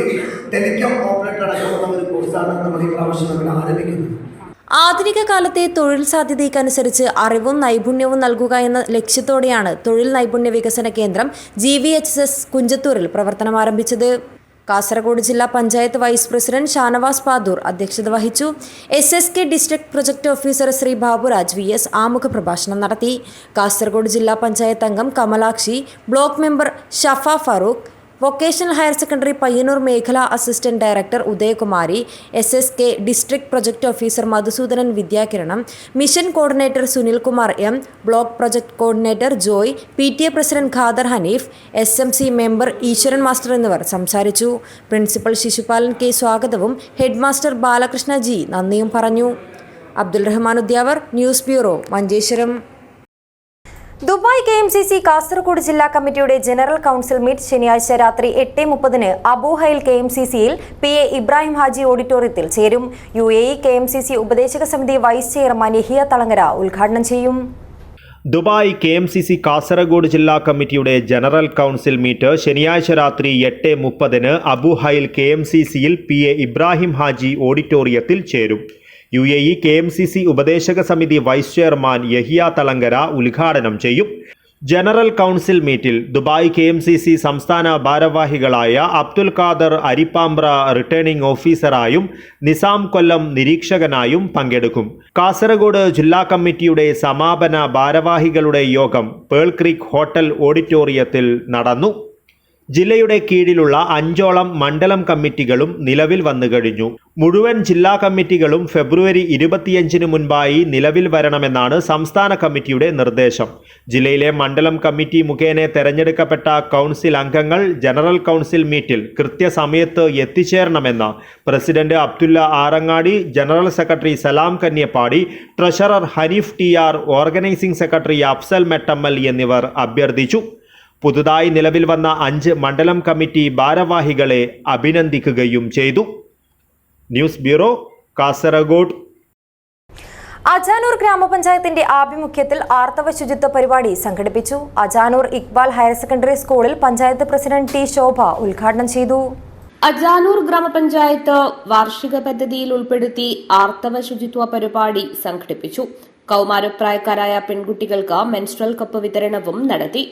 ടെലികോം ഓപ്പറേറ്റർ അടക്കമുള്ള ഒരു കോഴ്സാണ് നമ്മൾ ഈ പ്രാവശ്യം നമ്മൾ ആരംഭിക്കുന്നത്. ആധുനിക കാലത്തെ തൊഴിൽ സാധ്യതയ്ക്കനുസരിച്ച് അറിവും നൈപുണ്യവും നൽകുക എന്ന ലക്ഷ്യത്തോടെയാണ് തൊഴിൽ നൈപുണ്യ വികസന കേന്ദ്രം GVHS കുഞ്ചത്തൂരിൽ പ്രവർത്തനം ആരംഭിച്ചത്. കാസർഗോഡ് ജില്ലാ പഞ്ചായത്ത് വൈസ് പ്രസിഡന്റ് ഷാനവാസ് പാദൂർ അധ്യക്ഷത വഹിച്ചു. SSK district project officer Sree Baburaj VS ആമുഖ പ്രഭാഷണം നടത്തി. കാസർഗോഡ് ജില്ലാ പഞ്ചായത്ത് അംഗം Kamalakshi, block member Shafa Farooq, vocational higher secondary Payyannur മേഖലാ assistant director Udayakumari, SSK district project officer Madhusoodanan Vidyakiranam, mission coordinator Sunilkumar M, block project coordinator Joy, PTA president Khader Hanif, SMC member Eswaran master എന്നിവർ സംസാരിച്ചു. പ്രിൻസിപ്പൽ ശിശുപാലൻ K സ്വാഗതവും ഹെഡ് മാസ്റ്റർ ബാലകൃഷ്ണ G നന്ദിയും പറഞ്ഞു. Abdul Rahman Udyavar, news bureau, Manjeshwaram. Dubai KMCC Kasaragod ജില്ലാ കമ്മിറ്റിയുടെ general council meet ശനിയാഴ്ച രാത്രി 8:30 അബുഹൈൽ KMCCയിൽ PA ഇബ്രാഹിം ഹാജി ഓഡിറ്റോറിയത്തിൽ ചേരും. UAE KMCC ഉപദേശക സമിതി വൈസ് ചെയർമാൻ യഹിയ തളങ്ങര ഉദ്ഘാടനം ചെയ്യും. ദുബായ് KMCC കാസർഗോഡ് ജില്ലാ കമ്മിറ്റിയുടെ ജനറൽ കൗൺസിൽ മീറ്റ് ശനിയാഴ്ച രാത്രി 8:30 അബുഹൈൽ KMCCയിൽ PA ഇബ്രാഹിം ഹാജി ഓഡിറ്റോറിയത്തിൽ ചേരും. UAE KMCC ഉപദേശക സമിതി വൈസ് ചെയർമാൻ യഹിയ തളങ്കര ഉദ്ഘാടനം ചെയ്യും. ജനറൽ കൗൺസിൽ മീറ്റിൽ ദുബായ് KMCC സംസ്ഥാന ഭാരവാഹികളായ അബ്ദുൽ ഖാദർ അരിപ്പാമ്പ്ര റിട്ടേണിംഗ് ഓഫീസറായും നിസാം കൊല്ലം നിരീക്ഷകനായും പങ്കെടുക്കും. കാസർഗോഡ് ജില്ലാ കമ്മിറ്റിയുടെ സമാപന ഭാരവാഹികളുടെ യോഗം പേൾ ക്രീക്ക് ഹോട്ടൽ ഓഡിറ്റോറിയത്തിൽ നടന്നു. ജില്ലയുടെ കീഴിലുള്ള 5ഓളം മണ്ഡലം കമ്മിറ്റികളും നിലവിൽ വന്നു കഴിഞ്ഞു. മുഴുവൻ ജില്ലാ കമ്മിറ്റികളും ഫെബ്രുവരി 25 മുൻപായി നിലവിൽ വരണമെന്നാണ് സംസ്ഥാന കമ്മിറ്റിയുടെ നിർദ്ദേശം. ജില്ലയിലെ മണ്ഡലം കമ്മിറ്റി മുഖേന തെരഞ്ഞെടുക്കപ്പെട്ട കൗൺസിൽ അംഗങ്ങൾ ജനറൽ കൗൺസിൽ മീറ്റിൽ കൃത്യസമയത്ത് എത്തിച്ചേരണമെന്ന് president Abdulla Arangadi, general secretary Salam Kanyapady, treasurer Hanif TR, organising secretary Afsal Mettammal എന്നിവർ അഭ്യർത്ഥിച്ചു. പുതുതായി നിലവിൽ വന്ന 5 മണ്ഡലം കമ്മിറ്റി ഭാരവാഹികളെ അഭിനന്ദിക്കുകയും ചെയ്തു. News bureau, Kasaragod. അജാനൂർ ഗ്രാമപഞ്ചായത്തിന്റെ ആഭിമുഖ്യത്തിൽ ആർത്തവ ശുചിത്വ പരിപാടി സംഘടിപ്പിച്ചു. അജാനൂർ ഇക്ബാൽ ഹയർ സെക്കൻഡറി സ്കൂളിൽ പഞ്ചായത്ത് പ്രസിഡന്റ് T ശോഭ ഉദ്ഘാടനം ചെയ്തു. അജാനൂർ ഗ്രാമപഞ്ചായത്ത് വാർഷിക പദ്ധതിയിൽ ഉൾപ്പെടുത്തി ആർത്തവ ശുചിത്വ പരിപാടി സംഘടിപ്പിച്ചു. കൌമാരപ്രായക്കാരായ പെൺകുട്ടികൾക്ക് മെൻസ്ട്രൽ കപ്പ് വിതരണവും നടത്തി.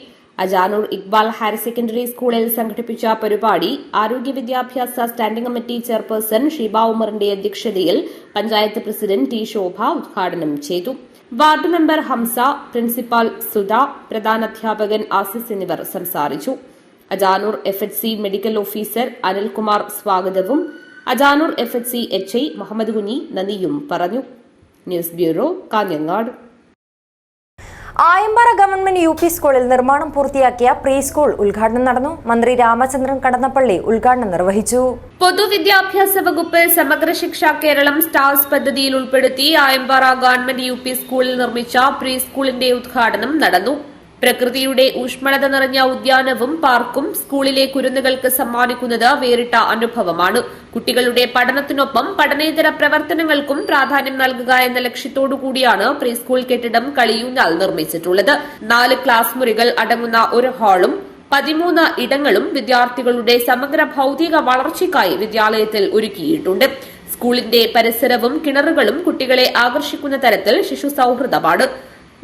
അജാനൂർ ഇക്ബാൽ ഹയർ സെക്കൻഡറി സ്കൂളിൽ സംഘടിപ്പിച്ച പരിപാടി ആരോഗ്യ വിദ്യാഭ്യാസ സ്റ്റാൻഡിംഗ് കമ്മിറ്റി ചെയർപേഴ്സൺ ഷീബ ഉമറിന്റെ അധ്യക്ഷതയിൽ പഞ്ചായത്ത് പ്രസിഡന്റ് T ശോഭ ഉദ്ഘാടനം ചെയ്തു. Ward member Hamsa, principal Sudha, പ്രധാനാധ്യാപകൻ ആസിസ് എന്നിവർ സംസാരിച്ചു. Ajanur FHC medical officer Anilkumar സ്വാഗതവും അജാനൂർ FHC HI മുഹമ്മദ് കുഞ്ഞി നന്ദിയും പറഞ്ഞു. News bureau, Kanhangad. Ayampara government UP സ്കൂളിൽ നിർമ്മാണം പൂർത്തിയാക്കിയ പ്രീ സ്കൂൾ ഉദ്ഘാടനം നടന്നു. മന്ത്രി രാമചന്ദ്രൻ കടന്നപ്പള്ളി ഉദ്ഘാടനം നിർവഹിച്ചു. പൊതുവിദ്യാഭ്യാസ വകുപ്പ് സമഗ്ര ശിക്ഷ കേരളം സ്റ്റാർസ് പദ്ധതിയിൽ ഉൾപ്പെടുത്തി ആയമ്പാറ ഗവൺമെന്റ് UP സ്കൂളിൽ നിർമ്മിച്ച പ്രീ സ്കൂളിന്റെ ഉദ്ഘാടനം നടന്നു. പ്രകൃതിയുടെ ഊഷ്മളത നിറഞ്ഞ ഉദ്യാനവും പാർക്കും സ്കൂളിലെ കുരുന്നുകൾക്ക് സമ്മാനിക്കുന്നത് വേറിട്ട അനുഭവമാണ്. കുട്ടികളുടെ പഠനത്തിനൊപ്പം പഠനേതര പ്രവർത്തനങ്ങൾക്കും പ്രാധാന്യം നൽകുക എന്ന ലക്ഷ്യത്തോടുകൂടിയാണ് പ്രീ സ്കൂൾ കെട്ടിടം കളിയൂഞ്ഞാൽ നിർമ്മിച്ചിട്ടുള്ളത്. 4 ക്ലാസ് മുറികൾ അടങ്ങുന്ന ഒരു ഹാളും 13 ഇടങ്ങളും വിദ്യാർത്ഥികളുടെ സമഗ്ര ഭൌതിക വളർച്ചയ്ക്കായി വിദ്യാലയത്തിൽ ഒരുക്കിയിട്ടുണ്ട്. സ്കൂളിന്റെ പരിസരവും കിണറുകളും കുട്ടികളെ ആകർഷിക്കുന്ന തരത്തിൽ ശിശു സൌഹൃദമാണ്.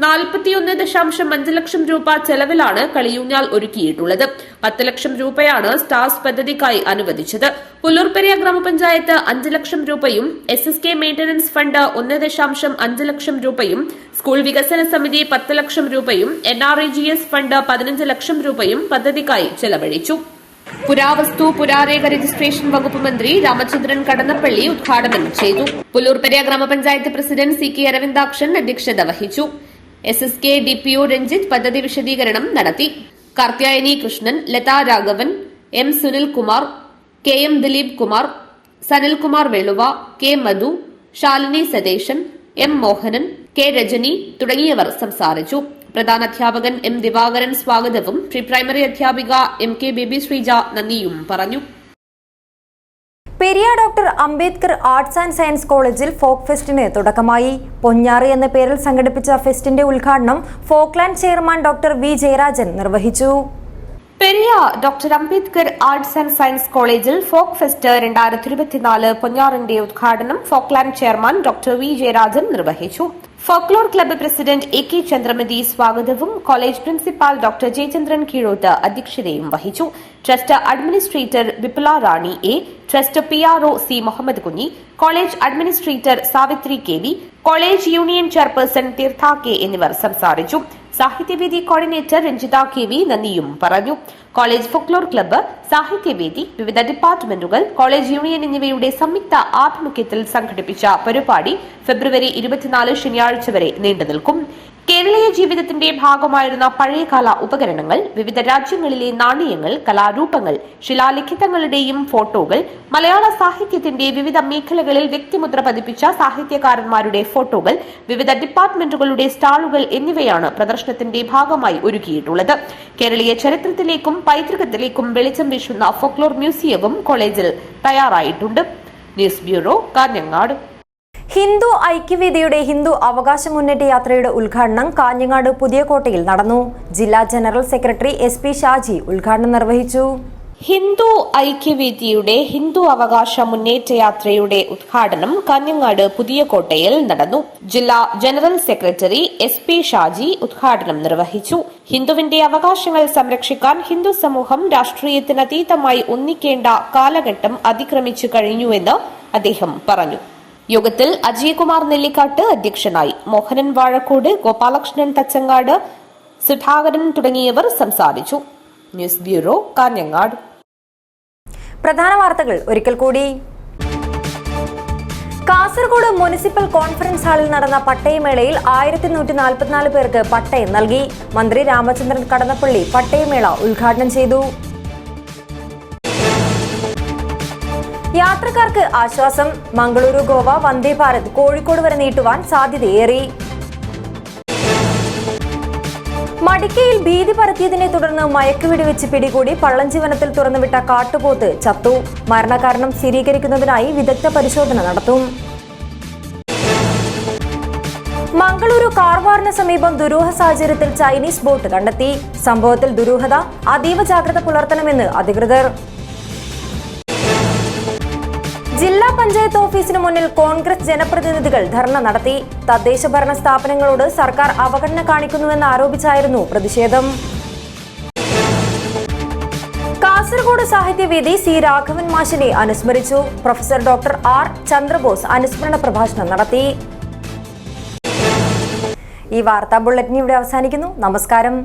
41.5 ലക്ഷം രൂപ ചെലവിലാണ് കളിയൂഞ്ഞാൽ ഒരുക്കിയിട്ടുള്ളത്. 10 ലക്ഷം രൂപയാണ് സ്റ്റാർസ് പദ്ധതിക്കായി അനുവദിച്ചത്. പുല്ലൂർപ്പെരിയ ഗ്രാമപഞ്ചായത്ത് 5 ലക്ഷം രൂപയും SSK മെയിന്റനൻസ് ഫണ്ട് 1.5 ലക്ഷം രൂപയും സ്കൂൾ വികസന സമിതി 10 ലക്ഷം രൂപയും NREGS ഫണ്ട് 15 ലക്ഷം രൂപയും പദ്ധതിക്കായി ചെലവഴിച്ചു. പുരാവസ്തു പുരാരേഖ രജിസ്ട്രേഷൻ വകുപ്പ് മന്ത്രി രാമചന്ദ്രൻ കടന്നപ്പള്ളി ഉദ്ഘാടനം ചെയ്തു. പുല്ലൂർപ്പെരിയ ഗ്രാമപഞ്ചായത്ത് പ്രസിഡന്റ് CK അരവിന്ദാക്ഷൻ അധ്യക്ഷത വഹിച്ചു. SSK DPO രഞ്ജിത്ത് പദ്ധതി വിശദീകരണം നടത്തി. Karthyayani Krishnan, Lata Raghavan, M Sunilkumar, KM Dileep Kumar, Sanilkumar വെളുവ, K മധു, ശാലിനി സതേശൻ, M മോഹനൻ, K രജനി തുടങ്ങിയവർ സംസാരിച്ചു. പ്രധാനാധ്യാപകൻ M ദിവാകരൻ സ്വാഗതവും പ്രീ പ്രൈമറി അധ്യാപിക MK ബേബി ശ്രീജ നന്ദിയും പറഞ്ഞു. Periya doctor Ambedkar arts and science കോളേജിൽ ഫോക്ക് ഫെസ്റ്റിന് തുടക്കമായി. പൊഞ്ഞാറ് എന്ന പേരിൽ സംഘടിപ്പിച്ച ഫെസ്റ്റിന്റെ ഉദ്ഘാടനം Folkland chairman doctor V Jayarajan നിർവഹിച്ചു. Periya doctor Ambedkar arts and science കോളേജിൽ ഫോക്ക് ഫെസ്റ്റ് 2024 പൊഞ്ഞാറിന്റെ ഉദ്ഘാടനം Folkland chairman doctor V Jayarajan നിർവഹിച്ചു. Folklore club president AK Chandramathi സ്വാഗതവും college principal doctor Jayachandran Keezhoth അധ്യക്ഷതയും വഹിച്ചു. Trust administrator Vipula Rani A, trust PRO C Muhammad Kunhi, college administrator Savithri KV, college union chairperson Theertha K എന്നിവർ സംസാരിച്ചു. സാഹിത്യവേദി കോർഡിനേറ്റർ രഞ്ജിത KV നന്ദിയും പറഞ്ഞു. കോളേജ് ഫോക്ലോർ ക്ലബ്ബ്, സാഹിത്യവേദി, വിവിധ ഡിപ്പാർട്ട്മെന്റുകൾ, കോളേജ് യൂണിയൻ എന്നിവയുടെ സംയുക്ത ആഭിമുഖ്യത്തിൽ സംഘടിപ്പിച്ച പരിപാടി ഫെബ്രുവരി 24 ശനിയാഴ്ച വരെ നീണ്ടുനിൽക്കും. കേരളീയ ജീവിതത്തിന്റെ ഭാഗമായിരുന്ന പഴയകാല ഉപകരണങ്ങൾ, വിവിധ രാജ്യങ്ങളിലെ നാണയങ്ങൾ, കലാരൂപങ്ങൾ, ശിലാലിഖിതങ്ങളുടെയും ഫോട്ടോകൾ, മലയാള സാഹിത്യത്തിന്റെ വിവിധ മേഖലകളിൽ വ്യക്തിമുദ്ര പതിപ്പിച്ച സാഹിത്യകാരന്മാരുടെ ഫോട്ടോകൾ, വിവിധ ഡിപ്പാർട്ട്മെന്റുകളുടെ സ്റ്റാളുകൾ എന്നിവയാണ് പ്രദർശനത്തിന്റെ ഭാഗമായി ഒരുക്കിയിട്ടുള്ളത്. കേരളീയ ചരിത്രത്തിലേക്കും പൈതൃകത്തിലേക്കും വെളിച്ചം വീശുന്ന ഫോക്ലോർ മ്യൂസിയവും കോളേജിൽ തയ്യാറായിട്ടുണ്ട്. News bureau, Kanhangad. ഹിന്ദു ഐക്യവേദിയുടെ ഹിന്ദു അവകാശ മുന്നേറ്റ യാത്രയുടെ ഉദ്ഘാടനം കാഞ്ഞങ്ങാട് പുതിയകോട്ടയിൽ നടന്നു. ജില്ലാ ജനറൽ സെക്രട്ടറി SP ഷാജി ഉദ്ഘാടനം നിർവഹിച്ചു. ഹിന്ദു ഐക്യവേദിയുടെ ഹിന്ദു അവകാശ മുന്നേറ്റ യാത്രയുടെ ഉദ്ഘാടനം കാഞ്ഞങ്ങാട് പുതിയകോട്ടയിൽ നടന്നു. ജില്ലാ ജനറൽ സെക്രട്ടറി SP ഷാജി ഉദ്ഘാടനം നിർവഹിച്ചു. ഹിന്ദുവിന്റെ അവകാശങ്ങൾ സംരക്ഷിക്കാൻ ഹിന്ദു സമൂഹം രാഷ്ട്രീയത്തിനതീതമായി ഒന്നിക്കേണ്ട കാലഘട്ടം അതിക്രമിച്ചു കഴിഞ്ഞുവെന്ന് അദ്ദേഹം പറഞ്ഞു. യോഗത്തിൽ അജയ്കുമാർ നെല്ലിക്കാട്ട് അധ്യക്ഷനായി. മോഹനൻ വാഴക്കോട്, ഗോപാലകൃഷ്ണൻ തച്ചങ്ങാട്, സുധാകരൻ തുടങ്ങിയവർ സംസാരിച്ചു. News bureau, Kanhangad. പ്രധാന വാർത്തകൾ ഒരിക്കൽ കൂടി. കാസർഗോഡ് മുനിസിപ്പൽ കോൺഫറൻസ് ഹാളിൽ നടന്ന പട്ടയമേളയിൽ 1144 പേർക്ക് പട്ടയം നൽകി. മന്ത്രി രാമചന്ദ്രൻ കടന്നപ്പള്ളി പട്ടയമേള ഉദ്ഘാടനം ചെയ്തു. യാത്രക്കാർക്ക് ആശ്വാസം. മംഗളൂരു ഗോവ വന്ദേ ഭാരത് കോഴിക്കോട് വരെ നീട്ടുവാൻ സാധ്യതയേറി. മടിക്കയിൽ ഭീതി പരത്തിയതിനെ തുടർന്ന് മയക്കുവെടിവെച്ച് പിടികൂടി പള്ളഞ്ചി വനത്തിൽ തുറന്നുവിട്ട കാട്ടുപോത്ത് ചത്തു. മരണകാരണം സ്ഥിരീകരിക്കുന്നതിനായി വിദഗ്ധ പരിശോധന നടത്തും. മംഗളൂരു കാർവാറിന് സമീപം ദുരൂഹ സാഹചര്യത്തിൽ ചൈനീസ് ബോട്ട് കണ്ടെത്തി. സംഭവത്തിൽ ദുരൂഹത, അതീവ ജാഗ്രത പുലർത്തണമെന്ന് അധികൃതർ. ജില്ലാ പഞ്ചായത്ത് ഓഫീസിന് മുന്നിൽ കോൺഗ്രസ് ജനപ്രതിനിധികൾ ധർണ നടത്തി. തദ്ദേശ ഭരണ സ്ഥാപനങ്ങളോട് സർക്കാർ അവഗണന കാണിക്കുന്നുവെന്ന് ആരോപിച്ചായിരുന്നു പ്രതിഷേധം. കാസർഗോഡ് സാഹിത്യവേദി C രാഘവൻ മാഷിനെ അനുസ്മരിച്ചു. പ്രൊഫസർ ഡോക്ടർ R ചന്ദ്രബോസ് അനുസ്മരണ പ്രഭാഷണം നടത്തി. ഈ വാർത്താ ബുള്ളറ്റിൻ ഇവിടെ അവസാനിക്കുന്നു. നമസ്കാരം.